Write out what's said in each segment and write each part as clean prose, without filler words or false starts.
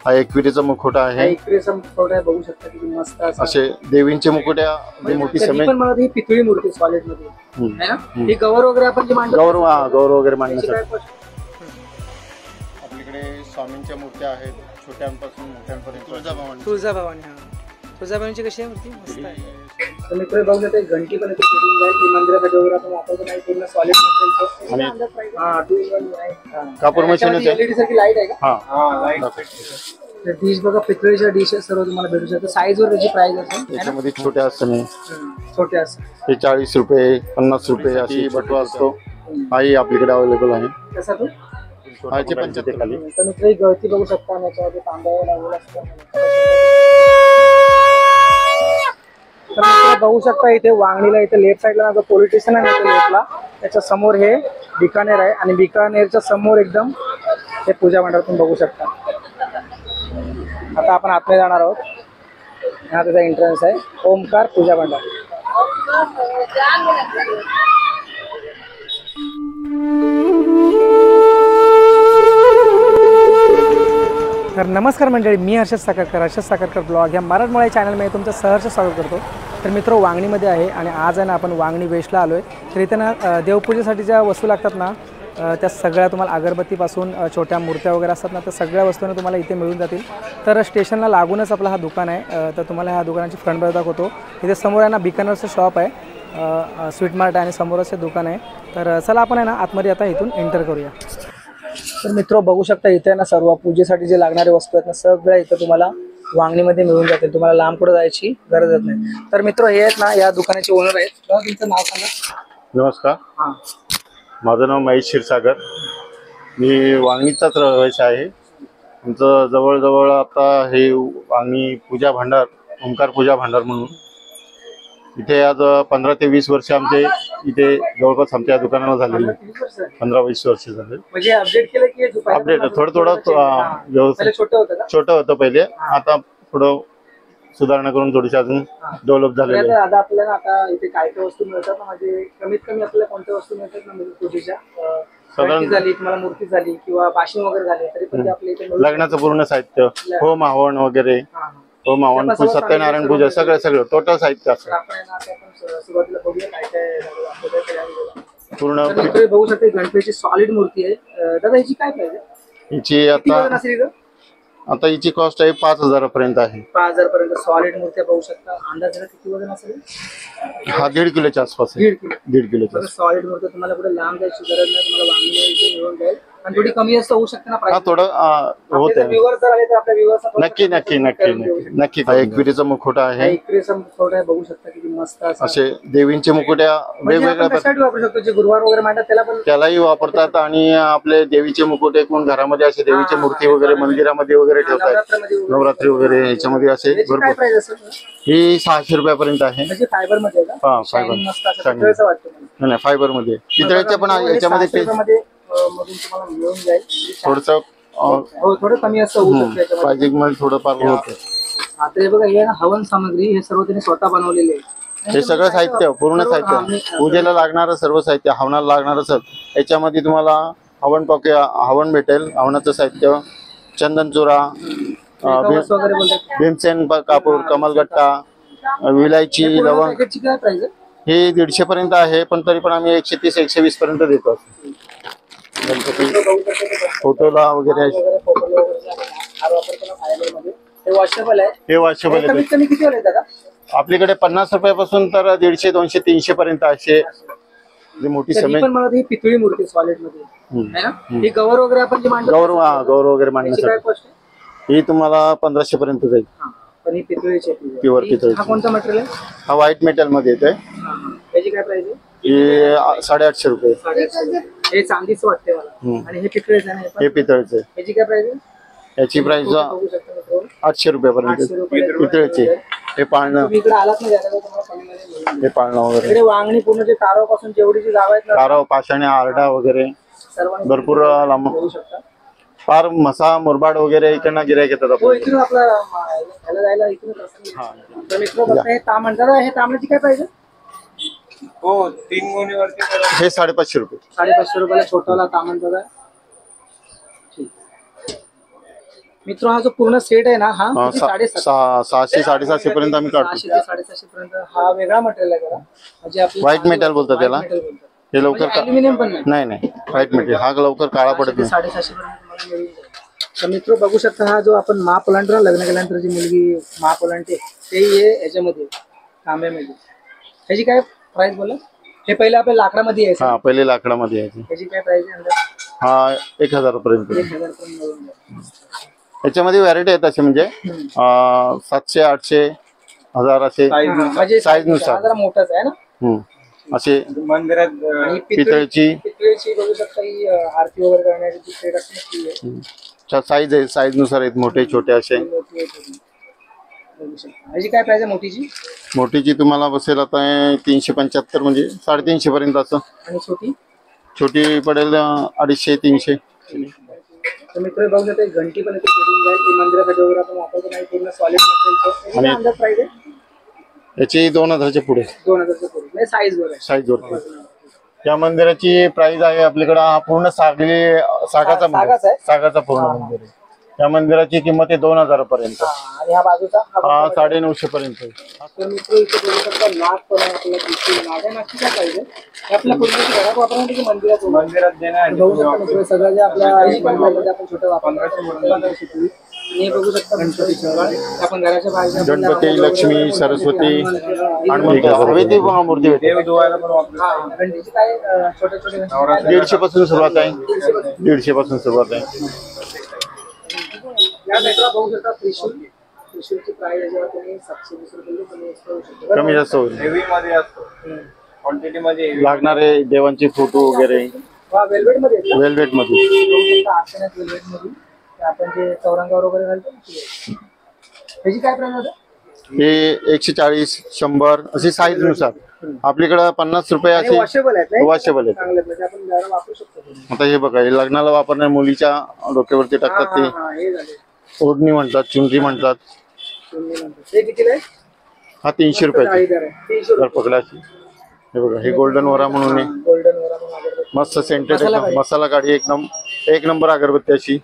हा एकविरीचा मुखवटा आहे. एकविरीचा मुखवटा आहे, बघू शकता किती मस्त असे देवींचे मुकुट्या मोठी समेत. पण मला ही पितळी मूर्ती सॉलिड मध्ये आहे ना. ही गौर वगैरे आपण जे मांडतो, गौर वगैरे मांडण्यासाठी. आपल्याकडे स्वामींच्या मूर्त्या आहेत, छोट्यांपासून मोठ्यांपर्यंत. तुळजाभवानी. तुळजाभवानीची कशी आहे मूर्ती? मस्त आहे. तर मित्र बघू शकता घंटी पण इथे फिटिंग आहे. ती मंदिरासाठी वगैरे आपण वापरतो नाही, पूर्ण सॉलिड मटेरियल. हां, 2 in 1 आहे. कापूर मशीन आहे. एलईडी सारखी लाईट आहे का? हां, लाईट. डिश बघा, पितळेच्या डिश सर्व तुम्हाला भेटू शकतात. साईज वर त्याची प्राइस असेल. त्याच्यामध्ये छोटे असते, छोटे असते. हे 40 रुपये 50 रुपये अशी बटवा असतो. हाही आपल्याकडे अवेलेबल आहे. कसा तो? हाचे 75 खाली. तर मित्र ही गळती बघू शकता आणि याच्यामध्ये तांब्या लागलेला असतो. तर मित्र बघू शकता इथे वांगणीला, इथे लेफ्ट साईडला जो पोलीस स्टेशन आहे ना लेफ्टला, त्याच्या समोर हे बिकानेर आहे आणि बिकानेरच्या समोर एकदम हे पूजा मंडळ तुम्ही बघू शकता. आता आपण आतमध्ये जाणार आहोत. हा त्याचा एंट्रन्स आहे, ओमकार पूजा मंडळ. तर नमस्कार मंडळी, मी हर्षद साखरकर ब्लॉग या मराठमोळ्या चॅनलमध्ये तुमचं सहर्ष स्वागत करतो. तर मित्र वांगणीमध्ये आहे आणि आज आहे ना आपण वांगणी वेस्टला आलो आहे. तर इथं ना देवपूजेसाठी ज्या वस्तू लागतात ना त्या सगळ्या तुम्हाला अगरबत्तीपासून छोट्या मूर्त्या वगैरे असतात ना, त्या सगळ्या वस्तूंना तुम्हाला इथे मिळून जातील. तर स्टेशनला लागूनच आपला हा दुकान आहे. तर तुम्हाला ह्या दुकानाची फ्रंट बाजू दाखवतो. इथे समोर आहे ना बिकानेरचं शॉप आहे, स्वीट मार्ट आहे आणि समोरच हे दुकान आहे. तर चला आपण आहे ना आतमध्ये आता इथून एंटर करूया. तर मित्र बघू शकता इथे ना सर्व पूजेसाठी जे लागणारे वस्तू आहेत ना सगळ्या इथं तुम्हाला वांगणीमध्ये मिळून जातील. तुम्हाला लांब कुठं जायची गरजच नाही. तर मित्र हे आहेत ना या दुकानाचे ओनर आहेत. तुमचं नाव सांगा. नमस्कार, माझं नाव महेश क्षीरसागर. मी वांगणीचाच रहिवासी आहे. आमचं जवळजवळ आता हे वांगणी पूजा भांडार, ओंकार पूजा भांडार म्हणून इथे आज 15 ते 20 वर्ष आमचे इथे जवळपास आमच्या दुकानाला झालेले. 15-20 वर्ष झाले. म्हणजे अपडेट केलं की अपडेट थोडं छोटं होतं पहिले, आता थोडं सुधारणा करून थोडीशी अजून डेव्हलप झालेलं आहे. आता आपल्याला आता इथे काय काय वस्तू मिळतात ना, म्हणजे कमीत कमी आपल्याला कोणत्या वस्तू मिळतात ना, म्हणजे पूजेच्या साधारण झाली, तुम्हाला मूर्ती झाली किंवा बाशिंग वगैरे झाली तरी पण आपल्या इथे लग्नाचं पूर्ण साहित्य, होम हवन वगैरे, होम हवन, सत्यनारायण पूजा, सगळं टोटल साहित्य असतं. सुरुवातीला बघूया काय काय पूर्ण बघू शकते. गणपतीची सॉलिड मूर्ती आहे. दादा हिची काय प्राइस आहे? हिची आता हिची कॉस्ट आहे 5,000 पर्यंत आहे. 5,000 पर्यंत सॉलिड मूर्ती बघू शकता. अंदाजे किती वजन असेल? हा 1.5 किलोच्या आसपास आहे. 1.5 किलोचा सॉलिड मूर्ती. तुम्हाला कुठे लांब जायची गरज नाही, तुम्हाला वांगणी मिळून जाईल. आणि थोडी कमी जास्त होऊ शकते ना प्राइस. हा थोडं होते. व्ह्यूअर्स जर आले तर आपल्या व्ह्यूअर्सला नक्की एकविरीचा मुखवटा आहे. एकविरीचा मुखवटा आहे, बघू शकता किती मस्त असे देवींचे मुकुट्या वेगवेगळ्या वापरू शकतो. जे गुरुवार वगैरे मांडतात त्याला पण त्यालाही वापरतात. आणि आपले देवीचे मुकुटे कोण घरामध्ये असे देवीची मूर्ती वगैरे मंदिरामध्ये वगैरे ठेवतात, नवरात्री वगैरे याच्यामध्ये असे भरपूर. ही 600 रुपयापर्यंत आहे. फायबर मध्ये हा फायबर नाही, फायबर मध्ये. पितळेच्या पण याच्यामध्ये थोडस थोडं कमी असं होऊ शकतं पाहिजे, थोडं फार होतं. आता हे बघा, हे हवन सामग्री हे सर्व त्यांनी स्वतः बनवलेले आहे. हे सगळं साहित्य, पूर्ण साहित्य, पूजेला लागणारं सर्व साहित्य, हवनाला लागणारं सर. याच्यामध्ये तुम्हाला हवन भेटेल, हवनाचं साहित्य, चंदन चुरा, भीमसेन कापूर, कमलगट्टा, विलायची, लवंग. हे 150 पर्यंत आहे, पण तरी पण आम्ही 130-120 पर्यंत देतो. गणपती फोटोला वगैरे हे वॉशेबल आहे. हे वॉशेबल आहे. कमी किती वाले दादा? आपल्याकडे 50 रुपयापासून तर 150, 200, 300 पर्यंत असे मोठी समेत. पण मला ही पितळी मूर्ती सॉलिड मध्ये आहे ना. ही गौर वगैरे आपण जे मांडतो, गौर वगैरे मांडण्यासाठी ही तुम्हाला 1500 पर्यंत जाईल. पण ही पितळीची प्युअर पितळी. हा कोणता मटेरियल आहे? हा व्हाईट मेटल मध्ये येतोय. याची काय प्राइस आहे? हे 850 रुपये. हे चांदीच वाटते मला. आणि हे पितळेचं आहे. हे पितळेचं. याची काय प्राइस आहे? याची प्राइस 800 रुपयापर्यंत पितळेची. हे पाळणं, इकडे आलात नाही हे पाळणं वगैरे. इकडे वांगणी पूर्ण जे कारावापासून जेवढी जी गाव आहेत, काराव, पाषाणी, आरडा वगैरे भरपूर लांब. फार मसा, मुरबाड वगैरे इकडनं गिऱ्हाईक येतात. इथून आपला ह्याला जायला इथून. हे तांबण, हे तांबण्याची काय प्राइस आहे? हो, 3 गोणीवरती हे 550 रुपये. 550 रुपयाला छोटाला तांबण दादा. मित्र हा जो पूर्ण सेट आहे ना हा अं, किती? सा- 750. 600-750 पर्यंत आम्ही काढतो. 600 ते 750 पर्यंत हा वेगळा मटेरियल आहे जरा म्हणजे आपली White metal बोलतात त्याला. White metal बोलतात. हे लवकर म्हणजे ॲल्युमिनियम पण नाही. नाही नाही व्हाईट मटेरियल हा लवकर काळा पडत नाही. 750 पर्यंत तुम्हाला मिळून जाईल. तर मित्र बघू शकता हा जो आपण माप ओलांडतो ना लग्न केल्यानंतर जी मुलगी माप ओलांडते ते आहे याच्यामध्ये तांब्यामध्ये. ह्याची काय प्राइस बोला? हे पहिले आपल्या लाकडामध्ये यायचं. हा पहिले लाकडामध्ये यायचे. ह्याची काय प्राइस आहे अंदाज? हा 1000 पर्यंत. 1000 पर्यंत मिळून जाईल. याच्यामध्ये व्हॅरायटी आहेत असे म्हणजे 700, 800, 1000 असे हा, म्हणजे size नुसार. हा जरा मोठाच आहे ना. असे मंदिरात आणि पितळची पितळेची बघू शकता ही आरती वगैरे करण्याची जी प्लेट असते ना ती आहे. साईज आहे. साईज नुसार आहेत मोठे छोटे असे. मोठी आहे थोडी. बघू शकता. ह्याची काय प्राइस आहे मोठीची? मोठीची तुम्हाला बसेल आता 375 म्हणजे 350 पर्यंत असं. आणि छोटी? छोटी पडेल 250-300. तर मित्र बघू शकता एक घंटी पण इथे भेटून जाईल. ती मंदिरासाठी वगैरे आपण वापरतो नाही पूर्ण सॉलिड मटेरियलचं. आणि- अंदाज प्राइस आहे याची 2000च्या पुढे 2000 पूर्वी म्हणजे साईज वर आहे. साईज वरती. या मंदिराची प्राइस आहे आपल्याकडे हा पूर्ण सागाचा मंदिर. सागाचा आहे? सागाचा पूर्ण मंदिर आहे. या मंदिराची किंमत आहे 2000 पर्यंत. आणि हा बाजूचा हा 950 पर्यंत आहे. तर मित्र इथे बघू शकता नाग पण आहे आपल्याला दिसते. नाग आहे नागची काय पाहिजे हे आपल्या पूर्वीच्या घरात वापरण्यासाठी की मंदिरात मंदिरात देणार बघू शकता मित्र सगळं जे आपल्या मंदिरामध्ये आपण छोटं वापरतो. हे बघू शकता गणपतीचं आपण घराच्या बाहेर गणपती, लक्ष्मी, सरस्वती आणि हवेती मूर्ती भेटते. देव धुवायला पण वापरतात. गणपतीचे काय छोटे छोटे 150 पासून सुरुवात आहे. 150 पासून सुरुवात आहे. या मित्रा बघू शकता त्रिशूल. त्रिशूलची प्राइस आहे जेव्हा तुम्ही 720 रुपये कमी करू शकता. कमी जास्त होईल. हेवी मध्ये असतो क्वांटिटी मध्ये heavy. लागणारे देवांचे फोटो वगैरे वेल्वेट मध्ये आहेत ना? वेल्वेट मध्ये. बघू शकता आसनात वेल्वेट मध्ये ते आपण जे चौरंगावर वगैरे घालतो ना ते आहे. त्याची काय प्राइस आहे? हे 140, 100 अशी साईज नुसार. आपल्याकडे 50 रुपये आणि अशी वॉशेबल आहेत नाही? वॉशेबल आहेत. चांगले म्हणजे आपण घराला वापरू शकतो ते. आता हे बघा हे लग्नाला वापरणाऱ्या मुलीच्या डोक्यावरती टाकतात ते. हा, हे झाले. ओढणी म्हणतात, चुनरी म्हणतात. तुम्ही म्हणता. ते कितीला आहे? हा 300 रुपयाची जाळीदार आहे. 300 जर पकडाची. हे बघा हे गोल्डन वरा म्हणून आहे. गोल्डन वर आपण अगरबत्ती. मस्त सेंटेड मसाला काढी. मसाला काढी एक नंबर अगरबत्ती अशी.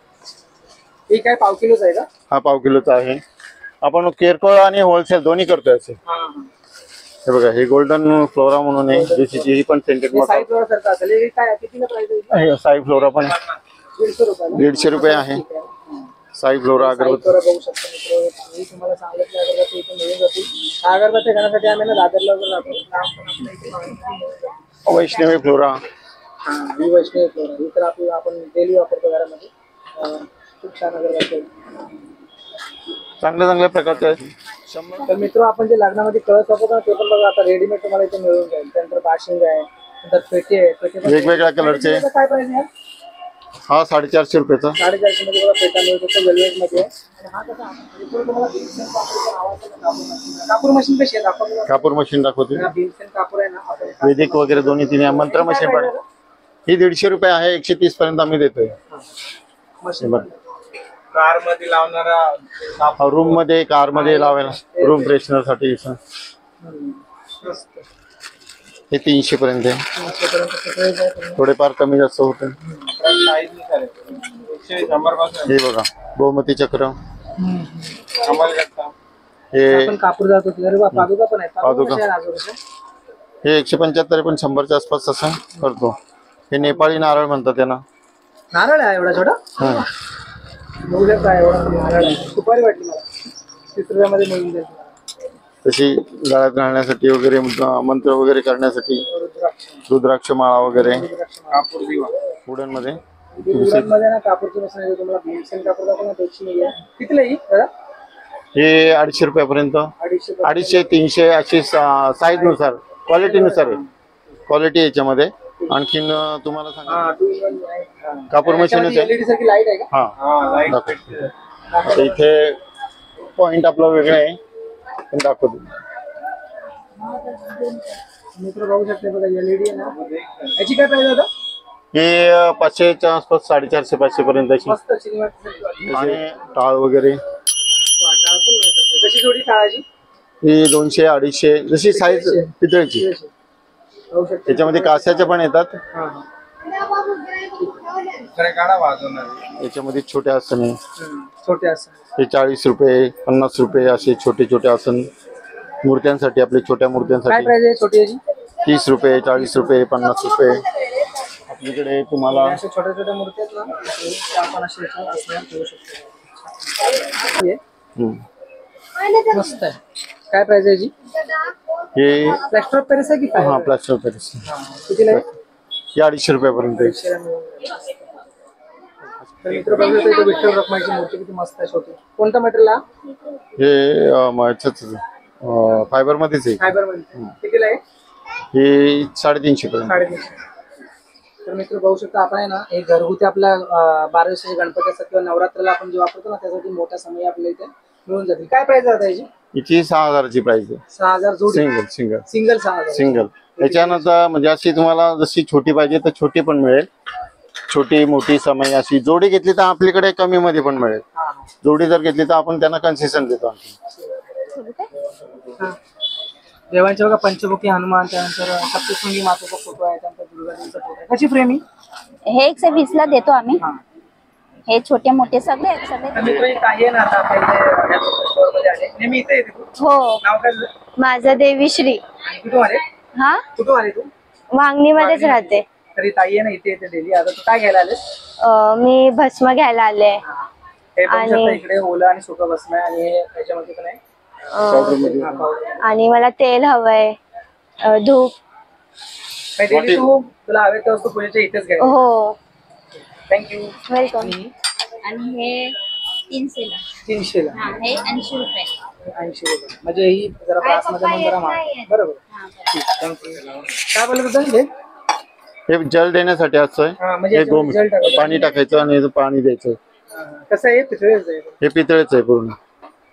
ही काय पाव किलोच आहे का? हा पाव किलोचा आहे. आपण किरकोळ आणि होलसेल दोन्ही करतोय असे. हा. हे बघा हे गोल्डन फ्लोरा म्हणून आहे. देशीची ही पण सेंटेड हे मसाला. साईज वर सारखं असेल. हे काय कितीला प्राइस आहे? हे साई फ्लोरा पण 150 रुपयाला. 150 रुपये आहे. साई फ्लोरा अगरबत्ती. साईज बघू शकता मित्र. मी तुम्हाला सांगितलं अगरबत्ती इथे मिळून जातील. हा अगरबत्ती घेण्यासाठी आम्ही ना दादरला वगैरे जातो. लांब पण आपल्या इथे माहिती वैष्णवी फ्लोरा. हा, ही वैष्णवी फ्लोरा. ही तर आपल्याला आपण डेली वापरतो घरामध्ये. खूप छान अगरबत्ती आहे. चांगल्या प्रकारचे आहे. तर मित्र आपण जे लग्नामध्ये कळस वापरतो ना ते पण बघा आता रेडीमेड तुम्हाला इथे मिळून जाईल. त्यानंतर बाशिंग आहे, नंतर पेटी आहे. पेटी पण- वेगवेगळ्या कलरचे. पेटीचं काय प्राइस आहे? हा 450 रुपयाचा. 450 मध्ये बघा पेटा मिळू शकतो वेल्वेट मध्ये. आणि हा कसा इकडे तुम्हाला भीमसेन कापूरचा आवाज आहे ना, कापूर मशीन. कापूर मशीन कशी आहे दाखवा. कापूर मशीन दाखवते. भीमसेन कापूर आहे ना आपण वैदिक वगैरे दोन्ही तिन्ही मंत्र मशीन पण आहे. ही 150 रुपये आहे. 130 पर्यंत आम्ही देतोय. मशीन कार मध्ये लावणारा रूम मध्ये कार मध्ये लावायला रूम फ्रेशनर साठी हे 300 पर्यंत आहे. थोडेफार कमी जास्त होते. साईज नुसार आहे. 100 पासून हे बघा गोमती चक्र. कमाल करता. हे आपण कापूर जातो अरे वा पादुका पण आहे. पादुका. कशा आहे राजूरच्या? हे 175 पण 100च्या आसपास असं करतो. हे नेपाळी नारळ म्हणतात त्यांना. नारळ आहे एवढा छोटा. बघू शकता एवढा नारळ आहे. सुपारी वाटली मला. 30 रुपयामध्ये मिळून जाईल. तशी गळ्यात घालण्यासाठी वगैरे मंत्र वगैरे करण्यासाठी रुद्राक्ष. रुद्राक्ष माळा वगैरे कापूर दिवा. वुडन मध्ये. मध्ये ना कापूरची मशीन आहे. तुम्हाला भीमसेन कापूर दाखवून त्याची नाही आहे. कितीला ही दादा? हे 250 रुपयापर्यंत. 250. 250, 300 अशी साईज नुसार क्वालिटी नुसार आहे. क्वालिटी याच्यामध्ये आणखीन तुम्हाला सांगा. हा 2 in 1 आहे. हा. कापूर मशीनच आहे. LED सारखी लाईट आहे का? हा हा लाईट दाखव. आता इथे पॉइंट आपला वेगळा आहे पण दाखवतो. मित्र बघू शकते बघा LED आहे ना. याची काय प्राइस आता? हे 500च्या आसपास 450-500 पर्यंत अशी. मस्त सिनेमा आणि टाळ वगैरे कशी जोडी टाळाची? ही 200, 250 जशी साईज पितळेची. बघू शकते. याच्यामध्ये कास्याच्या पण येतात. हा, हा. खरे काढा वाजवणार. याच्यामध्ये छोट्या असणे छोटे असं हे 40 रुपये 50 रुपये असे छोटे छोटे आसन मूर्त्यांसाठी, आपले छोट्या काय मूर्त्यांसाठी प्राइस आहे छोटी याची? 30 रुपये 40 रुपये 50 रुपये. आपल्याकडे तुम्हाला अशा छोट्या छोट्या मूर्ती आहेत ना, त्या आपण अशा याच्यावर असण्यात ठेवू शकतो. हे मस्त आहे. काय प्राइस आहे याची? हे प्लॅस्टर ऑफ पॅरिस आहे की काय? हा प्लास्टर ऑफ पॅरिस कितीला आहे? हे 250 रुपयापर्यंत आहे. तर मित्र बघू शकतो, इथे विठ्ठल रखुमाईची मूर्ती किती मस्त आहे छोटी. कोणता मटेरियल हा? हे फायबर मध्येच आहे. फायबर मध्ये. कितीला आहे? हे 350 पर्यंत. 350. तर मित्र बघू शकता, आपण आहे ना हे घरगुती आपल्या 12 दिवसाचे गणपती असतात किंवा नवरात्राला आपण जे वापरतो ना, त्यासाठी मोठा समय आपल्या इथे मिळून जातील. काय प्राइस आहे याची? हिची 6000ची प्राइस आहे. 6000 जोडी. Single single single 6000. सिंगल. त्याच्यानंतर म्हणजे अशी तुम्हाला जशी छोटी पाहिजे तर छोटी पण मिळेल, छोटी मोठी समय अशी जोडी घेतली तर आपल्याकडे कमी मध्ये पण मिळेल. हा जोडी जर घेतली तर आपण त्यांना कन्सेशन देतो आणखी. हा. देवांचे बघा पंचमुखी हनुमान, त्यानंतर सप्तशृंगी मातेचा फोटो आहे, त्यानंतर दुर्गादेवीचा फोटो आहे. कशी फ्रेम ही? हे 120 ला देतो आम्ही. हा. हे छोटे मोठे सगळे आहेत, सगळे. तर मित्र इथं आहे ना, आता आपल्या इथे स्टोअर मध्ये आहे. नेहमी इथे येते तू? हो, नाव काय तुझं? माझं देवीश्री. आणि कुठून आले? हा, कुठून आले तू? वांगणीमध्येच राहते. तरी ताई आहे ना इथे येते डेली. आता तू काय घ्यायला आलेस? मी भस्म घ्यायला आले. हे बघू शकता, आणि- इकडे ओला आणि सुका भस्म आहे, आणि हे त्याच्यामध्ये पण आहे हा, powder. आणि मला तेल हवंय, धूप. काही डेली तू तुला हवे तर तू पूजेच्या इथेच घ्यायला. हो, थँक्यू. वेलकम. आणि हे 300 ला. 300 ला. हा, हे 80 रुपये. 80 रुपये. म्हणजे ही जरा प्रास मध्ये पण जरा महाग. बरोबर. थँक्यू. काय बोलत होता हे? हे जल देण्यासाठी असं हा, आहे. म्हणजे हे 2 जल टाकायचं. पाणी टाकायचं आणि हे पाणी द्यायचं. कसं आहे? पितळेच आहे. हे पितळेच आहे पूर्ण.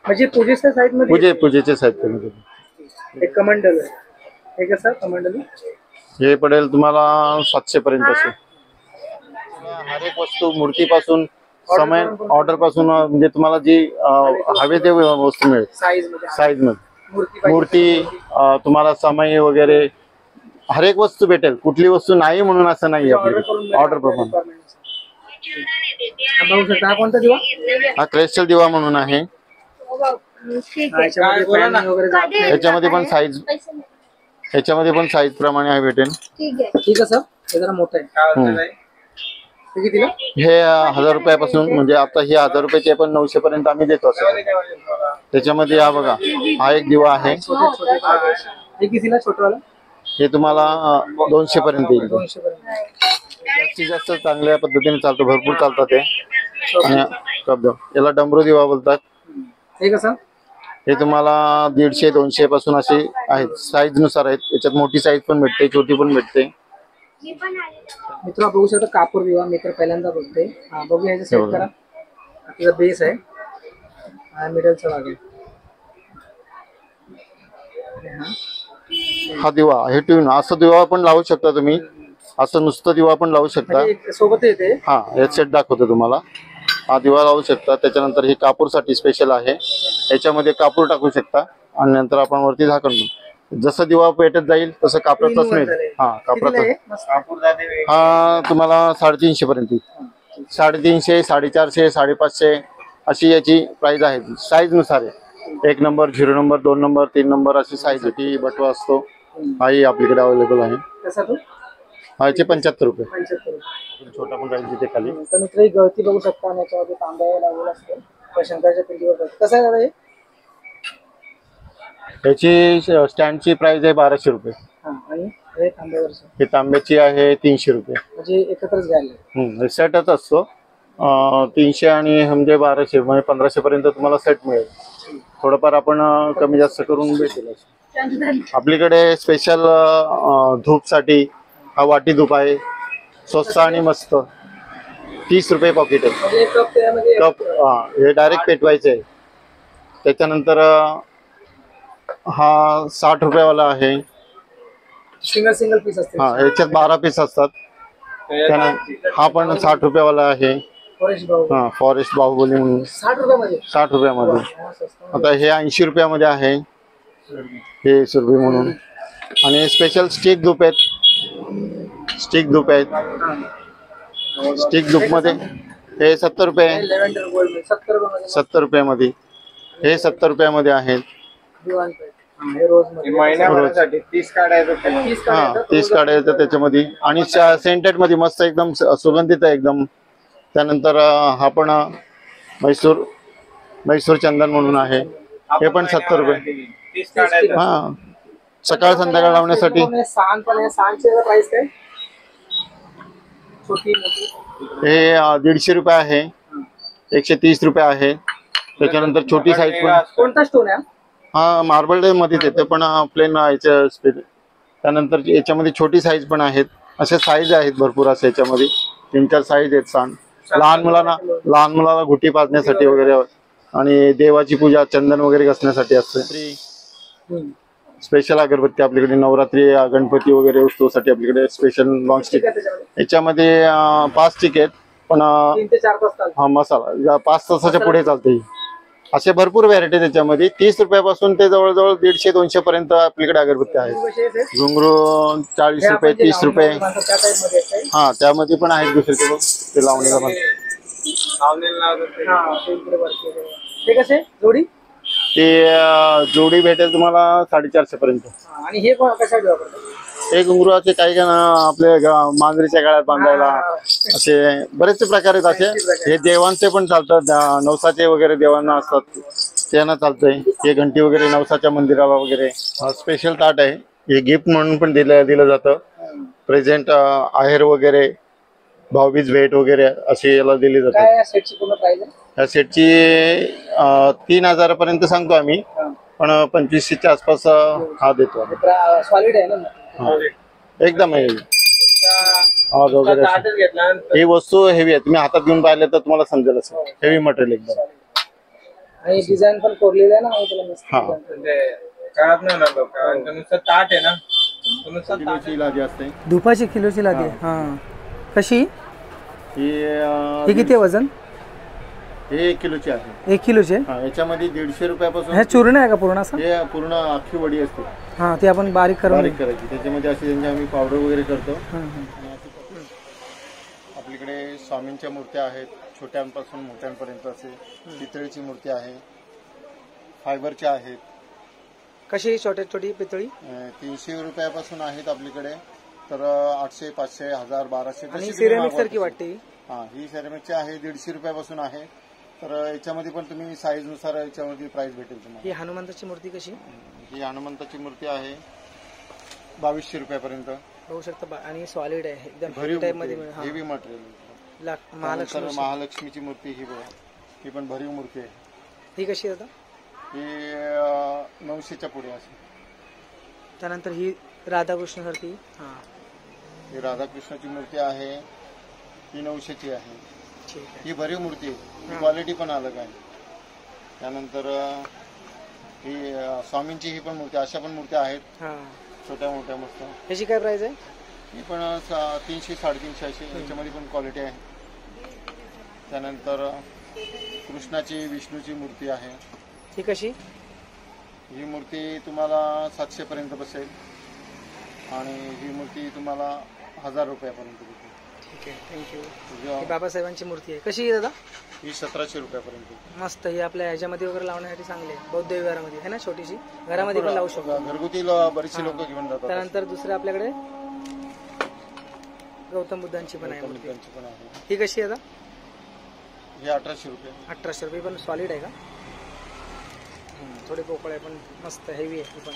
म्हणजे पूजेच्या साईड मध्ये पूजेचे साहित्य. एक कमंडल आहे. हे कसं कमंडल? हे पडेल तुम्हाला 700 पर्यंत असे. हर एक वस्तू मूर्तीपासून समय ऑर्डर पासून म्हणजे तुम्हाला जी हवे ते वस्तू मिळेल साईज मध्ये. साईज मध्ये. मूर्ती पाहिजे. मूर्ती तुम्हाला समय वगैरे हर एक वस्तू भेटेल. कुठली वस्तू नाही म्हणून असं नाही ऑर्डर आपल्याकडे. करून ऑर्डर प्रमाणे. बघू शकता, हा कोणता दिवा? हा क्रिस्टल दिवा म्हणून आहे. ठीक हा, याच्यामध्ये fan वगैरे जात नाही. याच्यामध्ये पण साईज प्रमाणे आहे भेटेल. आहे. ठीक आहे सर, हे जरा मोठं आहे. हे कितीला? हे 1000 रुपयापासून म्हणजे आता हे 1000 रुपयाचे पण 900 पर्यंत आम्ही देतो असं. त्याच्यामध्ये हा बघा, हा एक दिवा आहे. हे कितीला छोटवाला? हे तुम्हाला 200 पर्यंत येईल. 200 पर्यंत. जास्तीत जास्त चांगल्या पद्धतीने चालतो, भरपूर चालतात ते. आणि कब्जा याला डमरू दिवा बोलतात. हे कसं? हे तुम्हाला 150 200 पासून असे आहेत, साईज नुसार आहेत. याच्यात मोठी साईज पण भेटते, छोटी पण भेटते. मित्र बघू शकता, कापूर दिवा मी तर पहिल्यांदा बघते. हा, बघू याचं सेट करा. त्याचा बेस आहे, हा मिडलचा भाग आहे. हा दिवा हे ठेवून असं दिवा पण लावू शकता तुम्ही. असं नुसतं दिवा पण लावू शकता. म्हणजे सोबत येते. हा, हे सेट दाखवतो तुम्हाला. हा दिवा लावू शकता. त्याच्यानंतर हे कापूरसाठी स्पेशल आहे. याच्यामध्ये कापूर टाकू शकता आणि नंतर आपण वरती झाकण. जसं दिवा पेटत जाईल तसं कापरातच मिळेल. हा, कापरातच. हा तुम्हाला 350 पर्यंत. 350 450 550 अशी याची प्राइस आहे. साईज नुसार आहे. 1 नंबर 0 नंबर 2 नंबर 3 नंबर अशी साईज होती. बटवा असतो, हाही आपल्याकडे अवेलेबल आहे. कसा तो? हा, याचे 75 रुपये. 75 रुपये. छोटा पण राहील तिथे खाली. तर मित्र ही गळती बघू शकता, आणि याच्यावरती तांब्या लागलेला असतो. शंकराच्या पिंडीवर कसं आहे दादा हे? याची स्टँडची प्राइस आहे 1200 रुपये. हा, आणि हे तांब्यावरचं हे तांब्याची आहे 300 रुपये. म्हणजे एकत्रच घ्यायला. सेटच असतो. 300 आणि म्हणजे 1200 म्हणजे 1500 पर्यंत तुम्हाला सेट मिळेल. थोडंफार आपण कमी जास्त करून भेटेल. आपल्याकडे स्पेशल धूपसाठी हा वाटी धूप आहे. स्वस्त आणि मस्त. 30 रुपये पॉकेट आहे. म्हणजे एक कप त्यामध्ये कप हे डायरेक्ट पेटवायचे आहे. त्याच्यानंतर हा 60 रुपयावाला आहे. सिंगल पीस असते. हा, याच्यात 12 पीस असतात. त्यानंतर हा पण 60 रुपयावाला आहे. फॉरेस्ट भाऊ. हा, फॉरेस्ट बाहुबली म्हणून 60 रुपयामध्ये. 60 रुपयामध्ये. आता हे 80 रुपयामध्ये आहे. हे सुरभी म्हणून. आणि स्पेशल स्टिक धूप आहेत. स्टिक धूप आहेत. स्टिक धूप मध्ये हे 70 रुपये, लेव्हेंडर गोल्ड 70 रुपये 70 रुपयामध्ये. हे 70 रुपयामध्ये आहेत. दिवाण पेठ. हे रोज मध्ये महिन्याभरासाठी 30 काढायचं. 30 हा 30 काड्या येतात त्याच्यामध्ये. आणि सेंटेड मध्ये मस्त एकदम सुगंधित आहे एकदम. त्यानंतर हा पण म्हैसूर चंदन म्हणून आहे. हे पण 70 रुपये. 30 काढायचं. हा सकाळ संध्याकाळ लावण्यासाठी. सांग पण आहे. सांगचे प्राइस काय? छोटी मोठी हे 150 रुपये आहे. 130 रुपये आहे. त्याच्यानंतर छोटी साईज पण. कोणता स्टोन आहे? हा मार्बल मध्येच येते पण प्लेन याच्या. त्यानंतर याच्यामध्ये छोटी साईज पण आहेत. अशा साईज आहेत भरपूर. असे याच्यामध्ये 3-4 साईज आहेत. सांग लहान मुलाला घुटी पाजण्यासाठी वगैरे आणि देवाची पूजा चंदन वगैरे घासण्यासाठी असते. स्पेशल अगरबत्ती आपल्याकडे नवरात्री गणपती वगैरे उत्सवासाठी आपल्याकडे स्पेशल लॉंग स्टिक. याच्यामध्ये 5 स्टिक आहेत पण 3 ते 4 तास चालतं. हा मसाला 5 तासाच्या पुढे चालते. असे भरपूर व्हरायटी त्याच्यामध्ये. 30 रुपयापासून ते जवळजवळ 150-200 पर्यंत आपल्याकडे अगरबत्ती आहेत. घुंगरू 40 रुपये 30 रुपये. हा त्यामध्ये पण आहेत दुसरे ते लावणीला पण. ते कसे जोडी? ते जोडी भेटेल तुम्हाला 450 पर्यंत. आणि हे कशासाठी वापरतात? हे घुंगरूचे काही का ना आपल्या मांजरीच्या गळ्यात बांधायला असे बरेचसे प्रकार आहेत. असे हे देवांचे पण चालतात. नवसाचे वगैरे देवांना असतात त्यांना चालतंय. हे घंटी वगैरे नवसाच्या मंदिराला वगैरे. हा स्पेशल ताट आहे. हे गिफ्ट म्हणून पण दिलं जातं. प्रेझेंट आहेर वगैरे भाऊबीज भेट वगैरे असे याला दिली जाते. काय या सेटची पूर्ण प्राइस आहे? या सेटची 3000 पर्यंत सांगतो आम्ही पण 2500च्या आसपास हा देतो. सॉलिड आहे ना? एकदम आहे. ही वस्तू हेवी आहे. तुम्ही हातात घेऊन पाहिले तर तुम्हाला समजेल. असं हेवी मटेरियल एकदम. आणि डिझाईन पण कोरलेलं आहे ना? हा कळत नाही ना लोकांना. नुसतं ताट आहे ना. नुसतं ताट. लादी असते. धुपाची किलोची लादी. हा कशी? ही किती वजन? हे 1 किलोची आहे. 1 किलोचे. याच्यामध्ये 150 रुपयापासून. हे चूर्ण आहे का पूर्ण असं? हे पूर्ण अख्खी वडी असते. हा ती आपण बारीक करायची. त्याच्यामध्ये अशी त्यांची आम्ही पावडर वगैरे करतो. आपल्याकडे स्वामींच्या मूर्त्या आहेत. छोट्यांपासून मोठ्यांपर्यंत असे. पितळीची मूर्ती आहे. फायबरच्या आहेत. कशी छोटी पितळी? 300 रुपयापासून आहेत आपल्याकडे. तर 800 500 1000 1200. आणि सिरेमिक सारखी वाटते. हा ही सिरेमिकची आहे. 150 रुपयापासून आहे. तर याच्यामध्ये पण तुम्ही साईज नुसार याच्यामध्ये प्राइस भेटेल तुम्हाला. ही हनुमंताची मूर्ती कशी? ही हनुमंताची मूर्ती आहे 2200 रुपयापर्यंत. बघू शकता. आणि सॉलिड आहे एकदम. भरीव टाइप मध्ये हेवी मटेरियल. महालक्ष्मीची मूर्ती ही बघा. ही पण भरीव मूर्ती आहे. ही कशी आहे? ही 900च्या पुढे असेल. त्यानंतर ही राधाकृष्ण सारखी. हा ही राधाकृष्णाची मूर्ती आहे. ही 900ची आहे. ठीक आहे. ही भरीव मूर्ती आहे. क्वालिटी पण अलग आहे. त्यानंतर ही स्वामींची ही पण मूर्ती. अशा पण मूर्त्या आहेत. हा छोट्या मोठ्या मस्त. ह्याची काय प्राइस आहे? ही पण 300 350 अशी याच्यामध्ये पण क्वालिटी आहे. त्यानंतर कृष्णाची विष्णूची मूर्ती आहे. ही कशी? ही मूर्ती तुम्हाला 700 पर्यंत बसेल. आणि ही मूर्ती तुम्हाला 1000 रुपयापर्यंत बसेल. ठीक आहे. थँक्यू. ही बाबासाहेबांची मूर्ती आहे. कशी आहे दादा? ही 1700 रुपयापर्यंत. मस्त. ही आपल्या ह्याच्यामध्ये वगैरे लावण्यासाठी चांगली आहे. बौद्ध विहारामध्ये आहे ना? छोटीशी घरामध्ये पण लावू शकतो. घरगुती बरीचशी लोक घेऊन जातात. त्यानंतर दुसरे आपल्याकडे गौतम बुद्धांची पण आहे मूर्ती. पण आहे. ही कशी आहे आता? ही 1800 रुपये. 1800 रुपये. पण सॉलिड आहे का? थोडी पोकळ आहे पण मस्त हेवी आहे. ही पण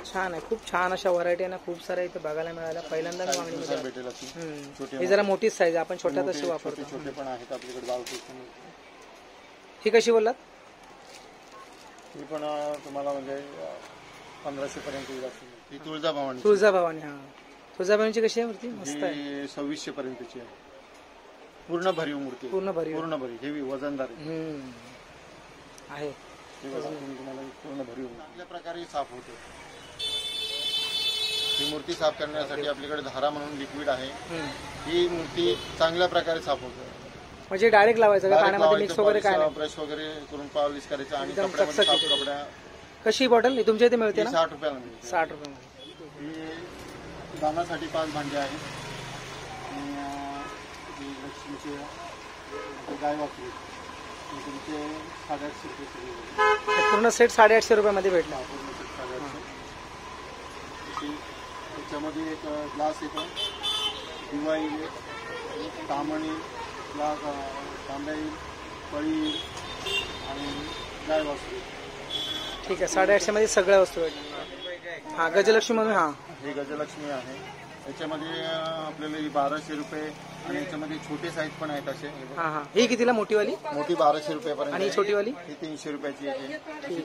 छान आहे. खूप छान अशा व्हरायटी आहे ना. खूप साऱ्या इथे बघायला मिळाल्या. पहिल्यांदा मागणीमध्ये भेटेल अशी. ही जरा मोठीच साईज. आपण छोट्या तशी वापरतो. छोटे पण आहेत आपल्याकडे बालकृष्ण. ही कशी बोललात? ही पण तुम्हाला म्हणजे 1500 पर्यंत येईल अशी. ही तुळजाभवानी. तुळजाभवानी. हा तुळजाभवानीची कशी आहे मूर्ती? मस्त आहे. ही 2600 पर्यंतची आहे. पूर्ण भरीव मूर्ती. पूर्ण भरीव हेवी वजनदार आहे. तुम्हाला पूर्ण भरीव चांगल्या प्रकारे साफ होते. ही मूर्ती साफ करण्यासाठी आपल्याकडे धारा म्हणून लिक्विड आहे. ही मूर्ती चांगल्या प्रकारे साफ होते. म्हणजे डायरेक्ट लावायचं का? पाण्यामध्ये मिक्स वगैरे काय नाही? ब्रश वगैरे करून पॉलिश करायचं आणि कपड्यामध्ये साफ कपड्या. कशी बॉटल तुमच्या इथे मिळते ना? 60 रुपयाला मिळते. 60 रुपये. ही दानासाठी 5 भांडी आहेत. महालक्ष्मीचे गाय वापरू तुमचे 850 रुपये सगळे हे पूर्ण सेट 850 रुपयामध्ये भेटला. त्याच्यामध्ये एक ग्लास येतो, दिवा येईल, तांबणी ग्लास, तांब्या येईल, पळी आणि गाय वापरू. ठीक आहे, 850 मध्ये सगळ्या वस्तू भेटल्या. हां, गजलक्ष्मी म्हणून. हां, हे गजलक्ष्मी आहे. याच्यामध्ये आपल्याला 1200 रुपये आणि याच्यामध्ये छोटे साईज पण आहेत असे. हां हां. ही कितीला मोठीवाली? मोठी 1200 रुपयापर्यंत आणि छोटीवाली? ही 300 रुपयाची आहे.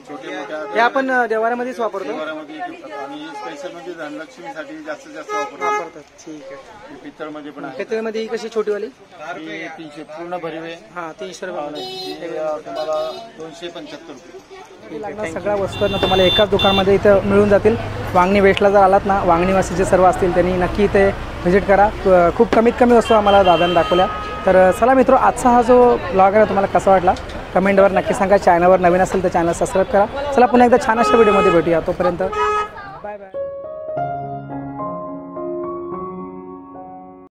छोटे मोठ्या हे आपण देवारामध्येच वापरतो. देवारामध्ये आणि स्पेशल म्हणजे धनलक्ष्मीसाठी जास्तीत जास्त वापरतात. ठीक आहे. पितळमध्ये पण आहे. पितळमध्ये ही कशी छोटीवाली? ही 300 पूर्ण भरवे. हां, 300 रुपये. हे तुम्हाला 275 रुपये. लागणार सगळ्या वस्तू ना तुम्हाला एकाच दुकानामध्ये इथं मिळून जातील. वांगणी वेस्टला जर आलात ना, वांगणीवासी जे सर्व असतील त्यांनी नक्की इथे व्हिजिट करा. खूप कमीत कमी वस्तू आम्हाला दादांनी दाखवल्या. तर चला मित्रो, आजचा हा जो ब्लॉग आहे तुम्हाला कसा वाटला कमेंटवर नक्की सांगा. चॅनलवर नवीन असेल तर चॅनल सबस्क्राईब करा. चला पुन्हा एकदा छान अशा व्हिडिओमध्ये भेटूया. तोपर्यंत बाय बाय.